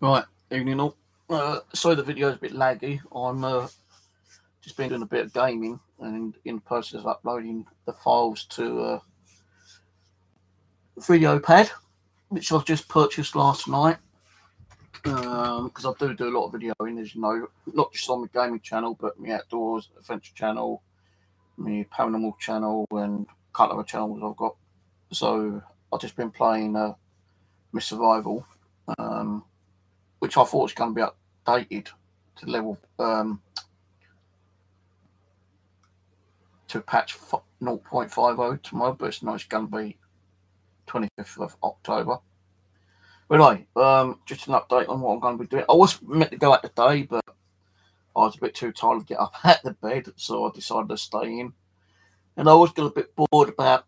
Right, evening all. Sorry the video's a bit laggy. I'm just been doing a bit of gaming and in the process of uploading the files to video pad, which I've just purchased last night. Because I do a lot of videoing, as you know, not just on my gaming channel, but my outdoors adventure channel, my paranormal channel, and a couple of other channels I've got. So I've just been playing my survival, which I thought was going to be updated to level to patch 0.50 tomorrow, but it's not going to be 25th of October. But anyway, just an update on what I'm going to be doing. I was meant to go out today, but I was a bit too tired to get up at the bed, so I decided to stay in. And I was getting a bit bored about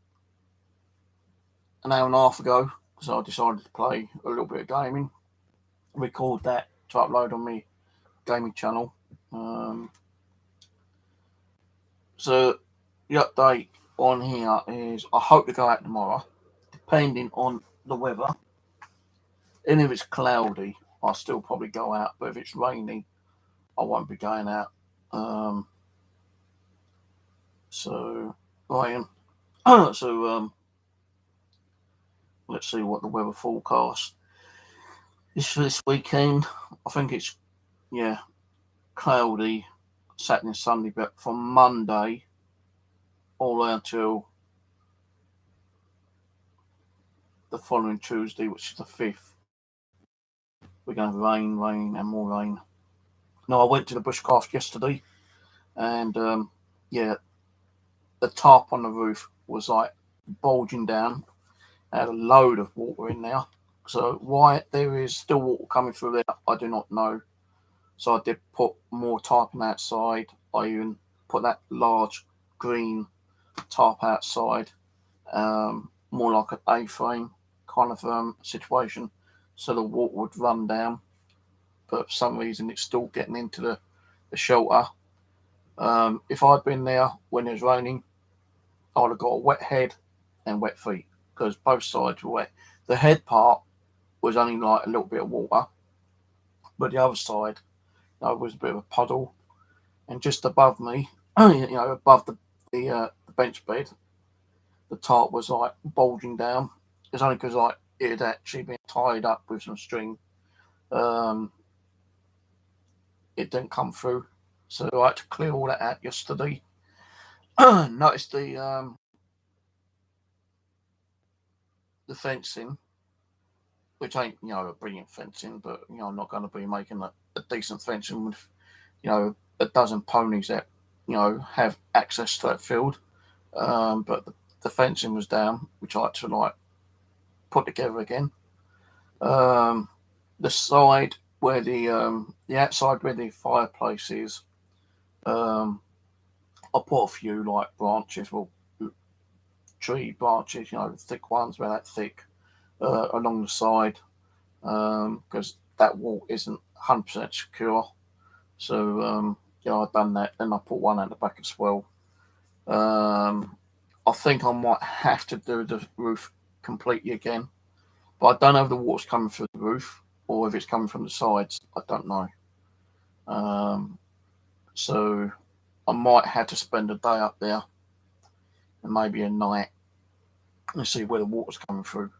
an hour and a half ago, so I decided to play a little bit of gaming, record that to upload on my gaming channel. So the update on here is I hope to go out tomorrow, depending on the weather. And if it's cloudy, I'll still probably go out. But if it's rainy, I won't be going out. So Ryan, let's see what the weather forecast is for this weekend. I think it's cloudy Saturday and Sunday, but from Monday all the way until the following Tuesday, which is the 5th, we're going to have rain, and more rain. Now, I went to the bushcraft yesterday, and the tarp on the roof was like bulging down. It had a load of water in there. So why there is still water coming through there, I do not know. So I did put more tarping outside. I even put that large green tarp outside, more like an A-frame kind of situation, so the water would run down. But for some reason, it's still getting into the shelter. If I'd been there when it was raining, I'd have got a wet head and wet feet because both sides were wet. The head part was only like a little bit of water, but the other side, was a bit of a puddle. And just above me, above the bench bed, the tarp was like bulging down. It's only because like it had actually been tied up with some string. It didn't come through, so I had to clear all that out yesterday. Noticed the fencing, which ain't a brilliant fencing, but I'm not going to be making a decent fencing with a dozen ponies that have access to that field. But the fencing was down, which I had to like put together again. The side where the outside where the fireplace is, I put a few like branches, tree branches, thick ones, about that thick, along the side, because that wall isn't 100% secure. So I've done that. Then I put one at the back as well. I think I might have to do the roof completely again, but I don't know if the water's coming through the roof or if it's coming from the sides. I don't know. So I might have to spend a day up there and maybe a night and see where the water's coming through.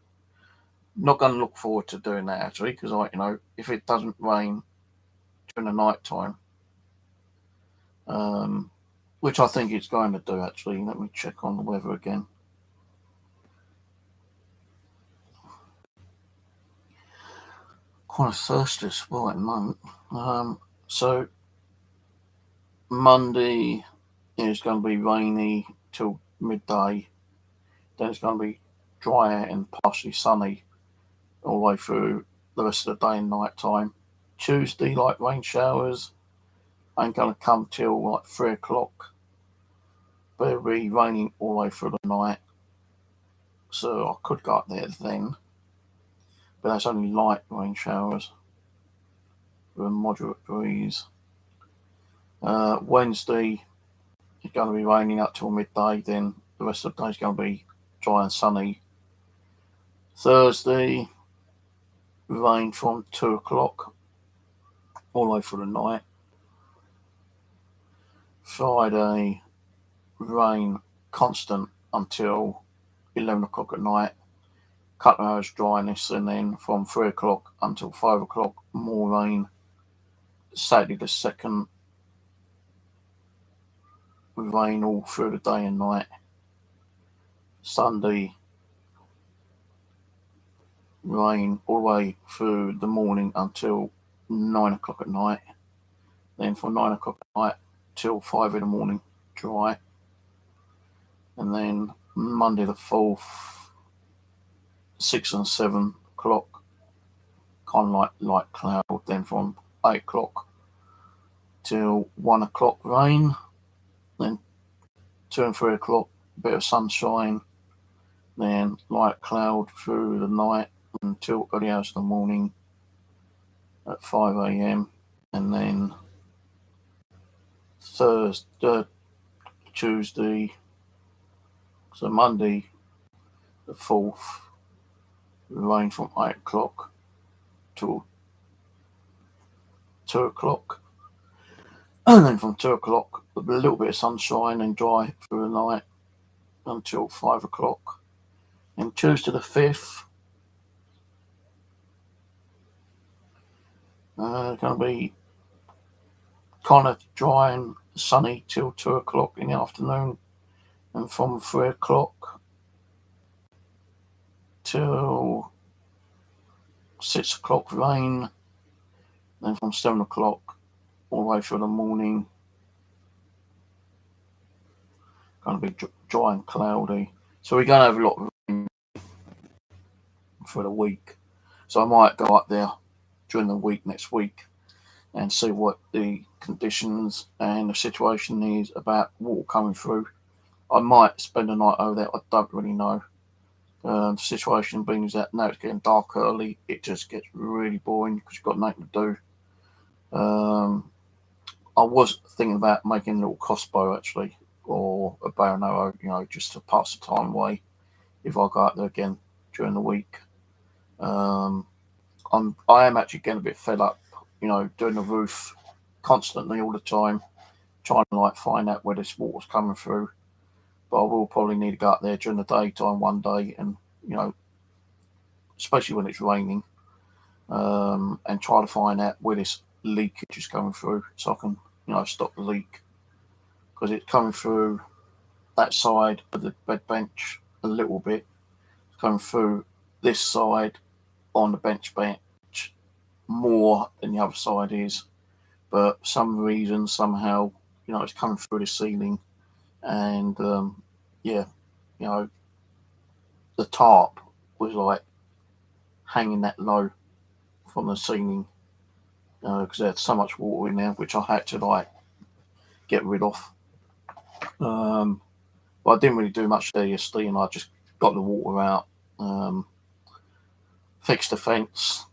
Not going to look forward to doing that actually, because if it doesn't rain during the night time, which I think it's going to do actually. Let me check on the weather again. Quite thirsty as well at the moment. So Monday is going to be rainy till midday. Then it's going to be dry and partially sunny all the way through the rest of the day and night time. Tuesday, light rain showers ain't going to come till like 3 o'clock. But it'll be raining all the way through the night. So I could go up there then. But that's only light rain showers with a moderate breeze. Wednesday is going to be raining up till midday. Then the rest of the day is going to be dry and sunny. Thursday, rain from 2 o'clock all the way through the night. Friday, rain constant until 11 o'clock at night. Couple of hours dryness, and then from 3 o'clock until 5 o'clock, more rain. Saturday the 2nd, rain all through the day and night. Sunday, rain all the way through the morning until 9 o'clock at night. Then from 9 o'clock at night till 5 in the morning, dry. And then Monday the 4th, 6 and 7 o'clock, kind of like light cloud. Then from 8 o'clock till 1 o'clock, rain. Then 2 and 3 o'clock, bit of sunshine. Then light cloud through the night until early hours of the morning at 5 a.m. And then Tuesday, so Monday the 4th, rain from 8 o'clock till 2 o'clock. And then from 2 o'clock, a little bit of sunshine and dry through the night until 5 o'clock. And Tuesday the 5th, going to be kind of dry and sunny till 2 o'clock in the afternoon. And from 3 o'clock till 6 o'clock, rain. Then from 7 o'clock all the way through the morning, going to be dry and cloudy. So we're going to have a lot of rain for the week. So I might go up there during the week next week and see what the conditions and the situation is about water coming through. I might spend a night over there. I don't really know. The situation being is that now it's getting dark early. It just gets really boring because you've got nothing to do. I was thinking about making a little crossbow actually, or a bow and arrow, just to pass the time away if I go out there again during the week. I am actually getting a bit fed up, doing the roof constantly all the time, trying to find out where this water's coming through. But I will probably need to go up there during the daytime one day and, especially when it's raining, and try to find out where this leakage is coming through so I can, stop the leak. Because it's coming through that side of the bed bench a little bit. It's coming through this side on the bench more than the other side is. But for some reason, somehow, it's coming through the ceiling. And, the tarp was hanging that low from the ceiling because there had so much water in there, which I had to get rid of. But I didn't really do much there yesterday, and I just got the water out, fixed the fence,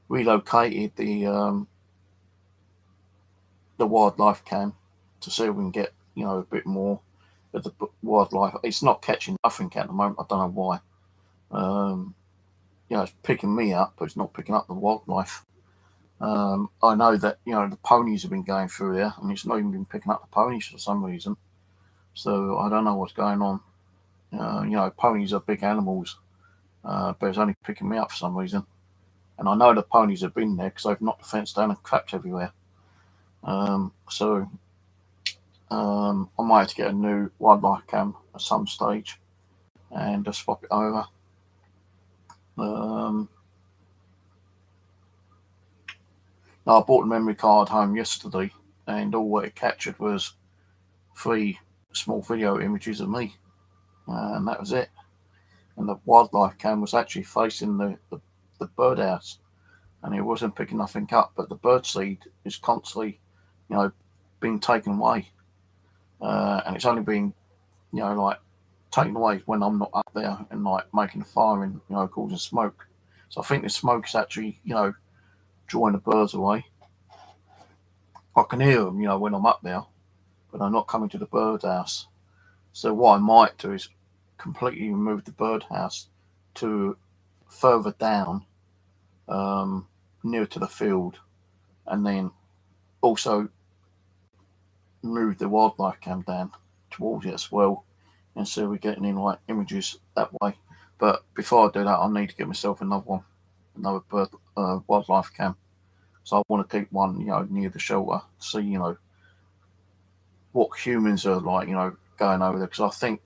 relocated the wildlife cam to see if we can get a bit more of the wildlife. It's not catching nothing at the moment. I don't know why. It's picking me up, but it's not picking up the wildlife. I know that the ponies have been going through there, and it's not even been picking up the ponies for some reason. So I don't know what's going on. Ponies are big animals, but it's only picking me up for some reason. And I know the ponies have been there because they've knocked the fence down and crapped everywhere. I might have to get a new wildlife cam at some stage and just swap it over. I bought a memory card home yesterday, and all it captured was 3 small video images of me, and that was it. And the wildlife cam was actually facing the birdhouse, and it wasn't picking nothing up, but the bird seed is constantly, being taken away, and it's only being, taken away when I'm not up there and making a fire and causing smoke. So I think the smoke is actually, drawing the birds away. I can hear them, when I'm up there, but I'm not coming to the birdhouse. So what I might do is completely remove the birdhouse to further down, near to the field, and then also move the wildlife cam down towards it as well, and so we're getting in like images that way. But before I do that, I need to get myself another bird wildlife cam. So I want to keep one, near the shelter, to see, what humans are like, going over there, because I think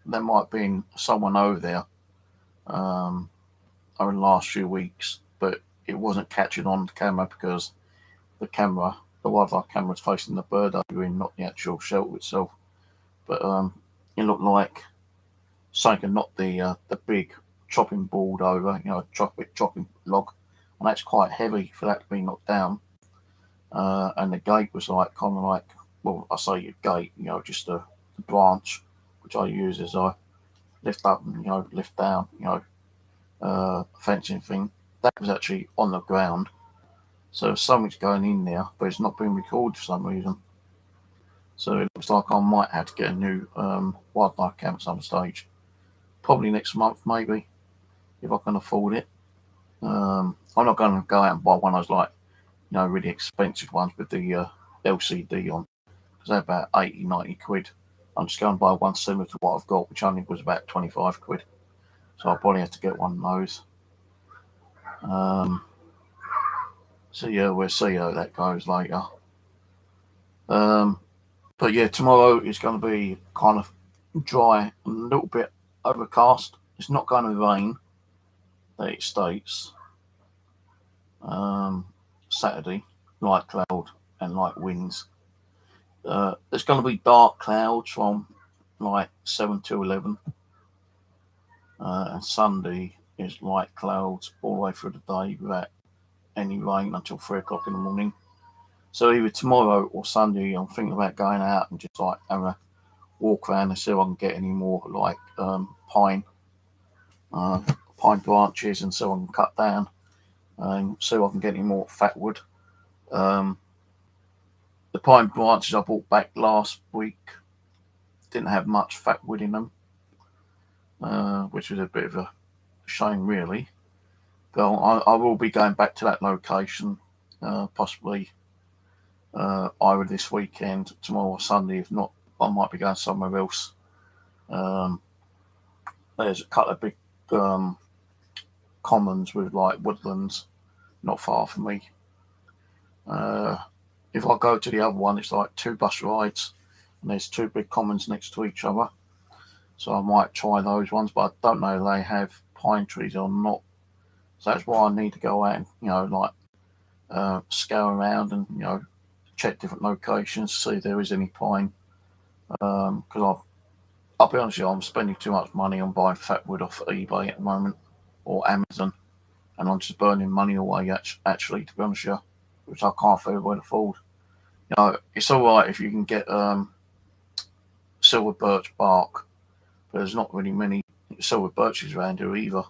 there might have been someone over there over the last few weeks, but it wasn't catching on the camera because the wildlife camera, is facing the bird area, not the actual shelter itself. But it looked like something knocked the big chopping board over, chopping log, and that's quite heavy for that to be knocked down. And the gate was like kind of like, well, I say a gate, just a branch which I use as I lift up and lift down, fencing thing. That was actually on the ground, so something's going in there, but it's not being recorded for some reason. So it looks like I might have to get a new wildlife cam at some stage, probably next month maybe, if I can afford it. I'm not going to go out and buy one of those like really expensive ones with the LCD on, because they're about 80-90 quid. I'm just going to buy one similar to what I've got, which only was about 25 quid. So I'll probably have to get one of those. So yeah, we'll see how that goes later. But yeah, tomorrow is going to be kind of dry and a little bit overcast. It's not going to rain, that it states. Saturday, light cloud and light winds. There's going to be dark clouds from like 7 to 11. And Sunday is light clouds all the way through the day without any rain until 3 o'clock in the morning. So either tomorrow or Sunday, I'm thinking about going out and just like having a walk around and see if I can get any more like pine branches, and so I can cut down and see if I can get any more fat wood. The pine branches I bought back last week didn't have much fat wood in them, which was a bit of a shame really. But I will be going back to that location possibly either this weekend, tomorrow or Sunday. If not, I might be going somewhere else. There's a couple of big commons with like woodlands not far from me. If I go to the other one, it's like 2 bus rides, and there's 2 big commons next to each other. So I might try those ones, but I don't know if they have pine trees or not. So that's why I need to go out and scour around and check different locations, see if there is any pine. Because I'll be honest with you, I'm spending too much money on buying fat wood off eBay at the moment, or Amazon, and I'm just burning money away actually, to be honest with you, which I can't very well afford. It's all right if you can get silver birch bark, but there's not really many silver birches around here either.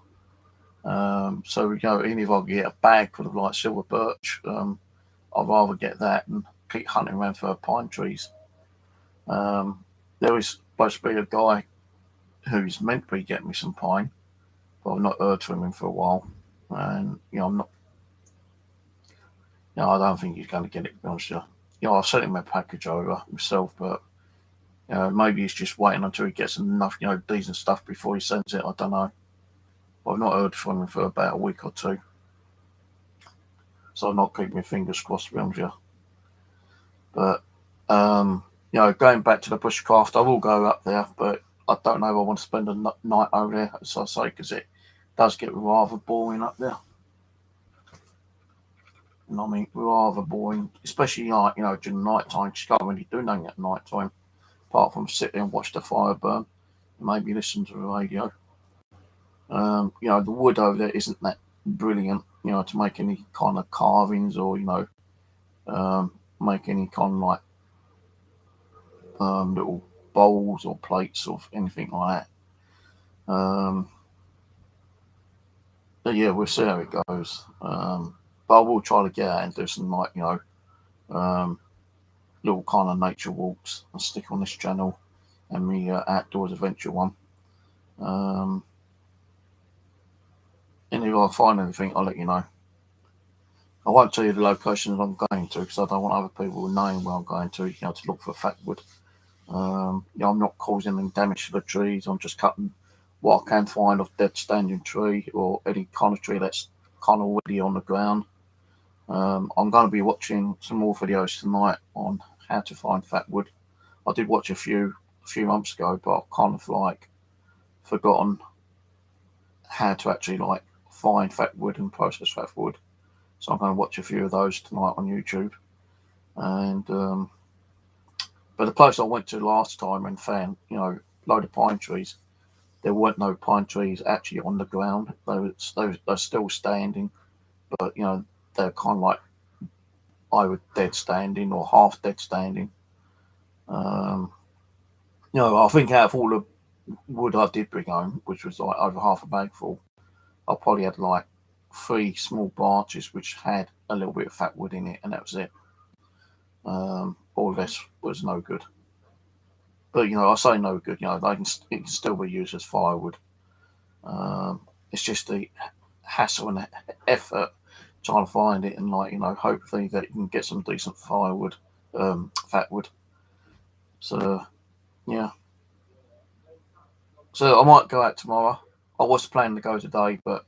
So even if I get a bag full of like silver birch, I'd rather get that and keep hunting around for pine trees. There is supposed to be a guy who's meant to be getting me some pine, but I've not heard from him for a while, and I'm not. I don't think he's going to get it, to be honest with you. I've sent him a package over myself, but maybe he's just waiting until he gets enough, decent stuff before he sends it. I don't know. But I've not heard from him for about a week or 2, so I'm not keeping my fingers crossed, to be honest with you. But going back to the bushcraft, I will go up there, but I don't know if I want to spend a night over there, as I say, because it does get rather boring up there. Rather boring, especially like, during the night time. You can't really do nothing at night time, apart from sit there and watch the fire burn, and maybe listen to the radio. The wood over there isn't that brilliant, to make any kind of carvings or, make any kind of like little bowls or plates or anything like that. But yeah, we'll see how it goes. But I will try to get out and do some like, little kind of nature walks and stick on this channel and me outdoors adventure one. if I find anything, I'll let you know. I won't tell you the locations I'm going to because I don't want other people knowing where I'm going to, to look for fat wood. I'm not causing any damage to the trees. I'm just cutting what I can find of dead standing tree or any kind of tree that's kind of woody on the ground. I'm going to be watching some more videos tonight on how to find fat wood. I did watch a few months ago, but I've kind of forgotten how to actually find fat wood and process fat wood. So I'm going to watch a few of those tonight on YouTube. And but the place I went to last time and found, load of pine trees, there weren't no pine trees actually on the ground. They're still standing, but they're kind of either dead standing or half dead standing. I think out of all the wood I did bring home, which was over half a bag full, I probably had 3 small branches which had a little bit of fat wood in it, and that was it. All of this was no good. But I say no good. It can still be used as firewood. It's just the hassle and effort trying to find it, and hopefully that you can get some decent firewood, fat wood. So yeah. So I might go out tomorrow. I was planning to go today, but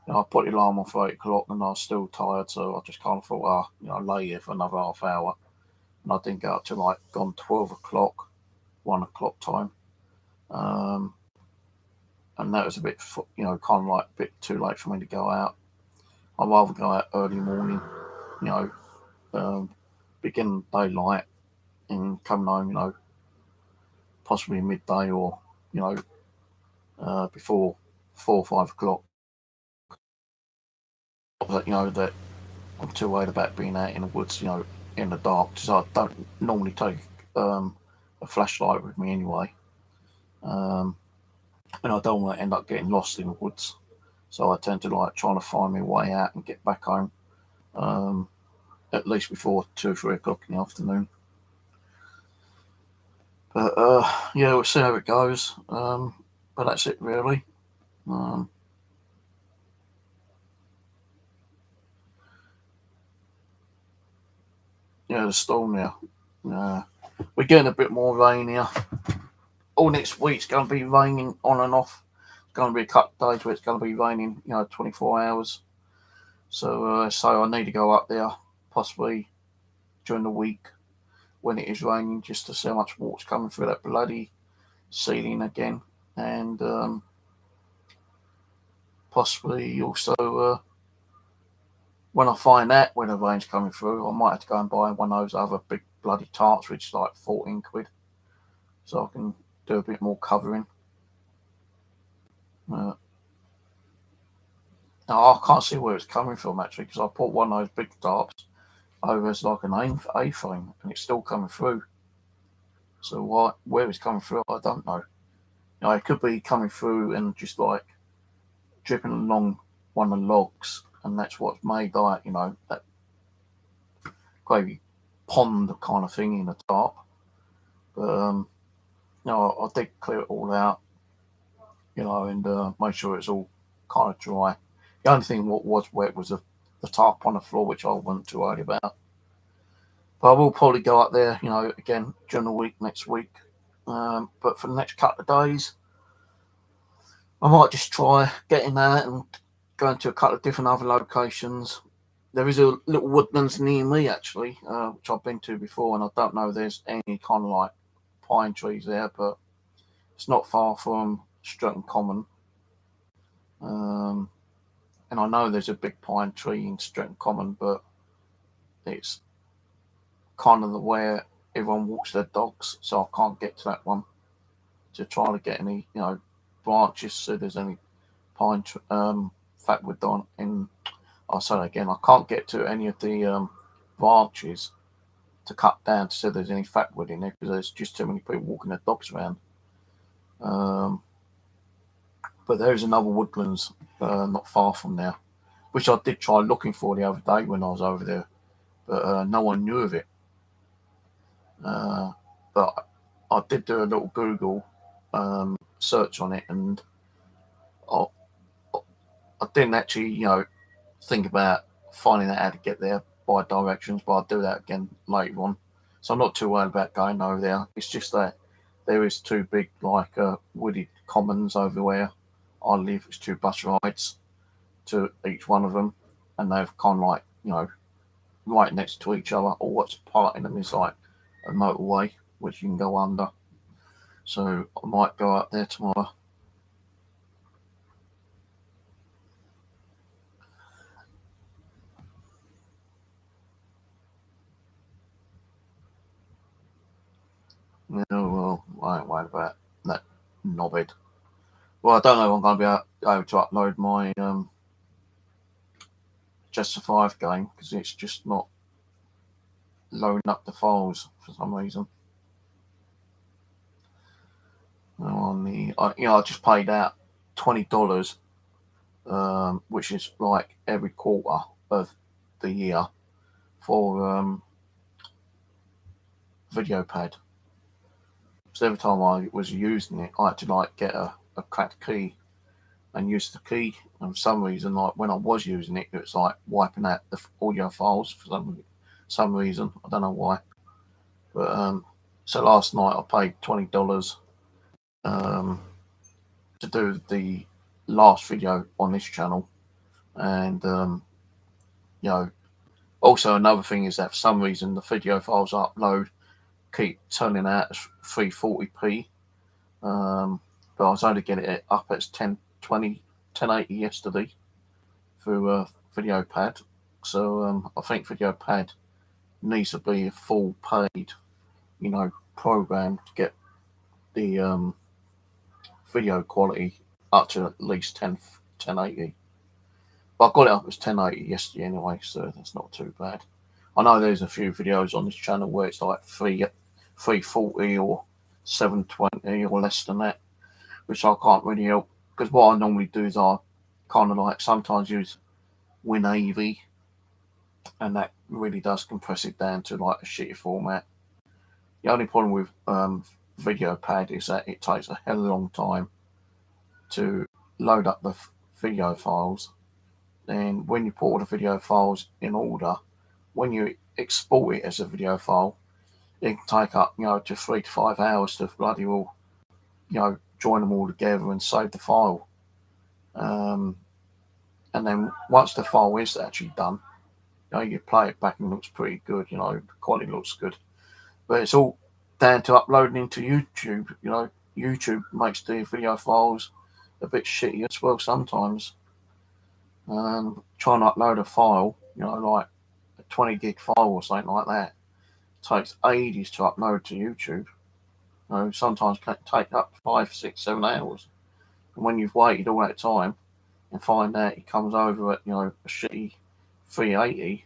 I put the alarm on for 8 o'clock and I was still tired, so I just kind of thought, lay here for another half hour. And I didn't go out till gone 12 o'clock, 1 o'clock time. And that was a bit, kind of a bit too late for me to go out. I'd rather go out early morning, beginning daylight and come home, possibly midday or, before 4 or 5 o'clock. But, that I'm too worried about being out in the woods, in the dark, because I don't normally take a flashlight with me anyway. And I don't want to end up getting lost in the woods. So I tend to trying to find my way out and get back home at least before 2 or 3 o'clock in the afternoon. But yeah, we'll see how it goes. But that's it really. Yeah, the storm now. We're getting a bit more rain here. All next week's going to be raining on and off. It's going to be a couple of days where it's going to be raining, 24 hours. So I need to go up there possibly during the week when it is raining, just to see how much water's coming through that bloody ceiling again. And possibly also when I find out when the rain's coming through, I might have to go and buy one of those other big bloody tarps, which is 14 quid. So I can do a bit more covering. Now, I can't see where it's coming from actually, because I put one of those big tarps over as an A-frame and it's still coming through. So where it's coming through, I don't know. It could be coming through and just dripping along one of the logs, and that's what's made that gravy pond kind of thing in the tarp. But I did clear it all out, and make sure it's all kind of dry. The only thing what was wet was the tarp on the floor, which I wasn't too worried about. But I will probably go up there, again during the week next week. But for the next couple of days, I might just try getting out and going to a couple of different other locations. There is a little woodlands near me actually, which I've been to before, and I don't know if there's any kind of pine trees there, but it's not far from Stretton Common. And I know there's a big pine tree in Stretton Common, but it's kind of where everyone walks their dogs, so I can't get to that one to try to get any, branches, so there's any pine fat wood on in. I'll say that again, I can't get to any of the branches to cut down to see if there's any fat wood in there, because there's just too many people walking their dogs around. But there's another woodlands not far from there, which I did try looking for the other day when I was over there, but no one knew of it. But I did do a little Google search on it, and I didn't actually, think about finding out how to get there by directions, but I'll do that again later on. So I'm not too worried about going over there. It's just that there is two big, wooded commons over where I live. It's two bus rides to each one of them, and they're kind of right next to each other. Or what's parting them is like a motorway, which you can go under. So I might go up there tomorrow. Well, I ain't worried about that knobhead. Well, I don't know if I'm going to be able to upload my Just Survive game because it's just not loading up the files for some reason. I just paid out $20, which is like every quarter of the year for video pad. So every time I was using it, I had to get a cracked key and use the key. And for some reason, when I was using it, it was wiping out the audio files for some reason. I don't know why. But so last night I paid $20 to do the last video on this channel, and also another thing is that for some reason the video files I upload keep turning out as 340p, but I was only getting it up as 1080 yesterday through video pad. So I think video pad needs to be a full paid program to get the video quality up to at least 1080. But I got it up as 1080 yesterday anyway, so that's not too bad. I know there's a few videos on this channel where it's like 340 or 720 or less than that, which I can't really help, because what I normally do is I kind of sometimes use WinAV, and that really does compress it down to a shitty format. The only problem with video pad is that it takes a hell of a long time to load up the video files. And when you put all the video files in order, when you export it as a video file, it can take up to 3 to 5 hours to bloody well join them all together and save the file. And then once the file is actually done, you play it back and it looks pretty good. The quality looks good, but it's all down to uploading into YouTube. YouTube makes the video files a bit shitty as well sometimes. Trying to upload a file, like a 20 gig file or something like that, takes ages to upload to YouTube. Sometimes can take up 5, 6, 7 hours. And when you've waited all that time and find out it comes over at a shitty 380,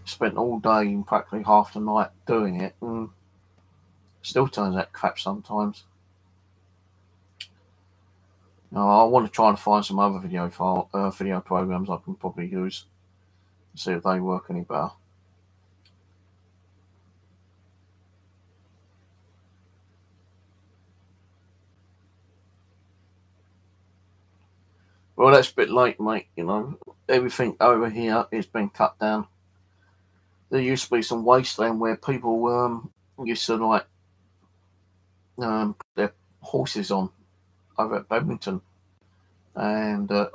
spent all day and practically half the night doing it, and still turns out crap sometimes. I want to try and find some other video programs I can probably use and see if they work any better. Well, that's a bit late, mate. Everything over here has been cut down. There used to be some wasteland where people used to put their horses on over at Badminton, and it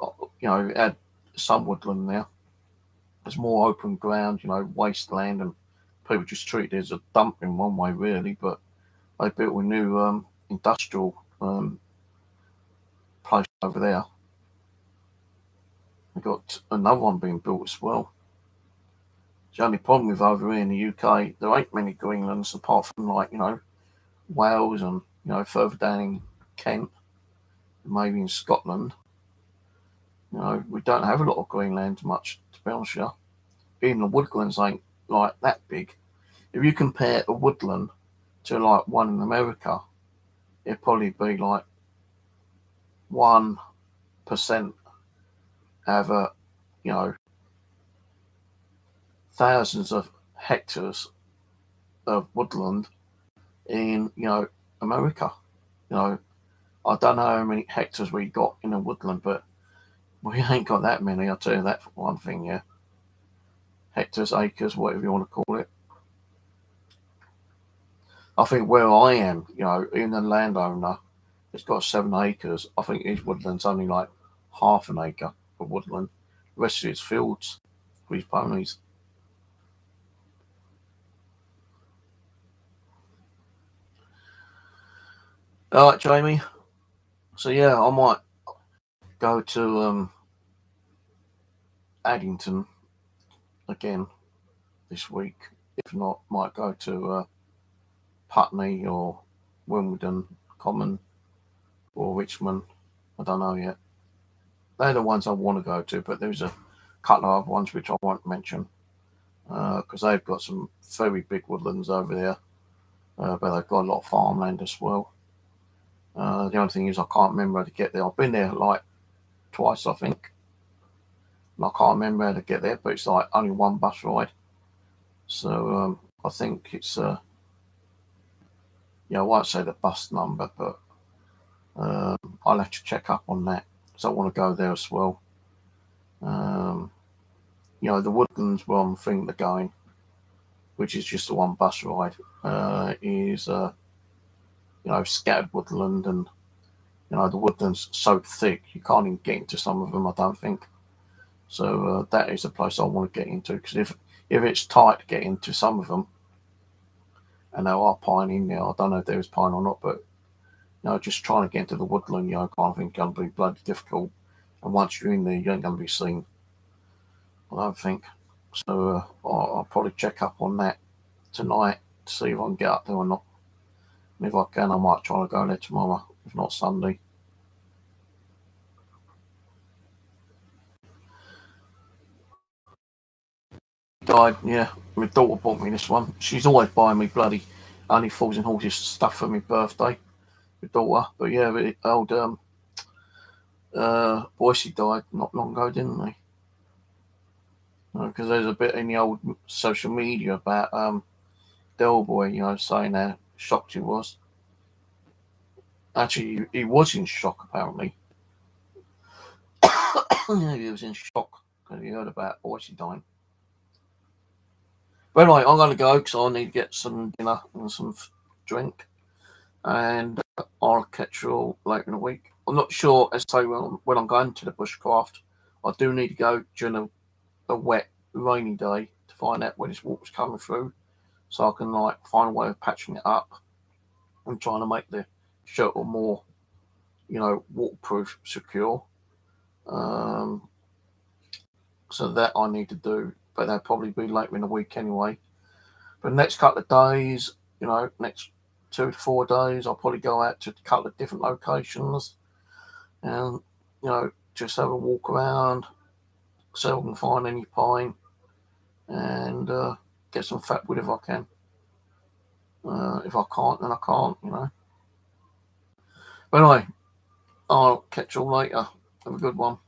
had some woodland there. There's more open ground, wasteland, and people just treat it as a dump in one way, really. But they built a new industrial place over there. They've got another one being built as well. The only problem with over here in the UK, there ain't many Greenlands apart from Wales and further down in Kent, maybe in Scotland. We don't have a lot of Greenland much, to be honest with you. Even the woodlands ain't that big. If you compare a woodland to one in America, it'd probably be 1% have thousands of hectares of woodland in America. I don't know how many hectares we got in a woodland, but We ain't got that many, I'll tell you that for one thing, yeah. Hectares, acres, whatever you want to call it. I think where I am, you know, even a landowner, it's got 7 acres. I think his woodland's only like half an acre of woodland. The rest of it's fields for his ponies. All right, Jamie. So yeah, I might go to Addington again this week. If not, might go to Putney or Wimbledon Common or Richmond. I don't know yet. They're the ones I want to go to, but there's a couple of other ones which I won't mention because they've got some very big woodlands over there, but they've got a lot of farmland as well. The only thing is I can't remember how to get there. I've been there like twice, I think. And I can't remember how to get there, but it's like only one bus ride. So I think it's, I won't say the bus number, but I'll have to check up on that because I want to go there as well. The woodlands where I'm thinking of going, which is just the one bus ride, is scattered woodland, and the woodland's so thick you can't even get into some of them, I don't think. So that is the place I want to get into, because if it's tight to get into some of them, and there are pine in there, I don't know if there is pine or not, but just trying to get into the woodland, kind of think going to be bloody difficult. And once you're in there, you ain't going to be seen, I don't think. So I'll probably check up on that tonight to see if I can get up there or not. And if I can, I might try to go there tomorrow, if not Sunday. Died, yeah. My daughter bought me this one. She's always buying me bloody only Fools and Horses stuff for my birthday. My daughter, but yeah, the old Boise died not long ago, didn't they? Because there's a bit in the old social media about Del Boy, saying how shocked he was. Actually, he was in shock apparently. Yeah, he was in shock because he heard about Boise dying. But anyway, I'm going to go because I need to get some dinner and some drink, and I'll catch you all later in the week. I'm not sure as to when I'm going to the bushcraft. I do need to go during a wet, rainy day to find out where this water's coming through, so I can find a way of patching it up and trying to make the shelter more, waterproof, secure. So that I need to do, but that'll probably be later in the week anyway. But the next couple of days, next 2 to 4 days, I'll probably go out to a couple of different locations and, just have a walk around, see if I can find any pine and get some fat wood if I can. If I can't, then I can't. But anyway, I'll catch you all later. Have a good one.